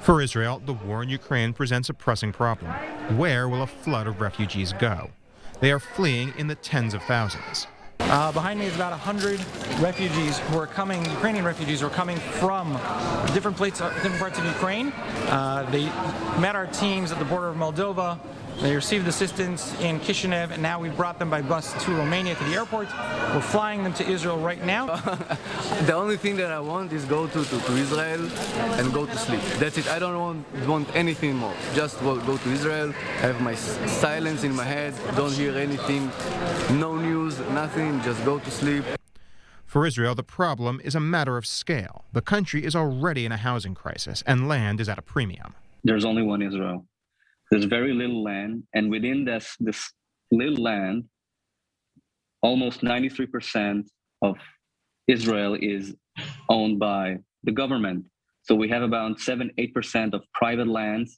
For Israel, the war in Ukraine presents a pressing problem. Where will a flood of refugees go? They are fleeing in the tens of thousands. Behind me is about 100 refugees who are coming, Ukrainian refugees who are coming from different parts of Ukraine. They met our teams at the border of Moldova. They received assistance in Kishinev, and now we brought them by bus to Romania to the airport. We're flying them to Israel right now. The only thing that I want is go to Israel and go to sleep. That's it. I don't want anything more. Just go to Israel, have my silence in my head, don't hear anything, no news, nothing, just go to sleep. For Israel, the problem is a matter of scale. The country is already in a housing crisis, and land is at a premium. There's only one Israel. There's very little land, and within this little land, almost 93% of Israel is owned by the government. So we have about 7-8% of private lands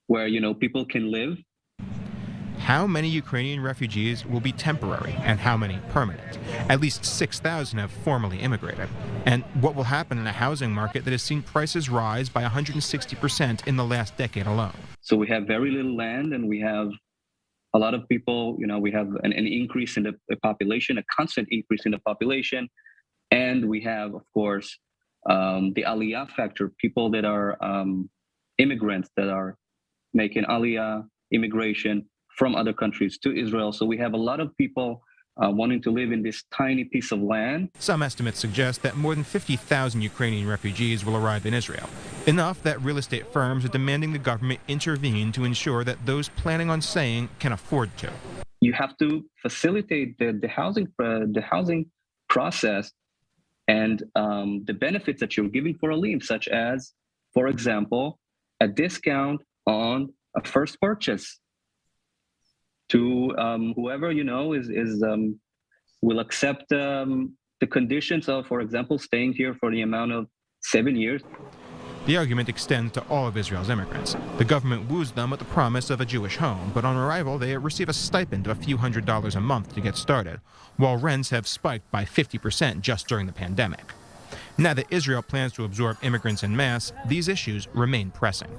where people can live. How many Ukrainian refugees will be temporary and how many permanent? At least 6,000 have formally immigrated. And what will happen in a housing market that has seen prices rise by 160% in the last decade alone? So we have very little land, and we have a lot of people, we have an increase in the population, a constant increase in the population. And we have, of course, the aliyah factor, people that are immigrants that are making aliyah, immigration from other countries to Israel. So we have a lot of people wanting to live in this tiny piece of land. Some estimates suggest that more than 50,000 Ukrainian refugees will arrive in Israel, enough that real estate firms are demanding the government intervene to ensure that those planning on staying can afford to. You have to facilitate the housing process and the benefits that you're giving for a lien, such as, for example, a discount on a first purchase to whoever will accept the conditions of, for example, staying here for the amount of 7 years. The argument extends to all of Israel's immigrants. The government woos them with the promise of a Jewish home, but on arrival they receive a stipend of a few $100s a month to get started, while rents have spiked by 50% just during the pandemic. Now that Israel plans to absorb immigrants en masse, these issues remain pressing.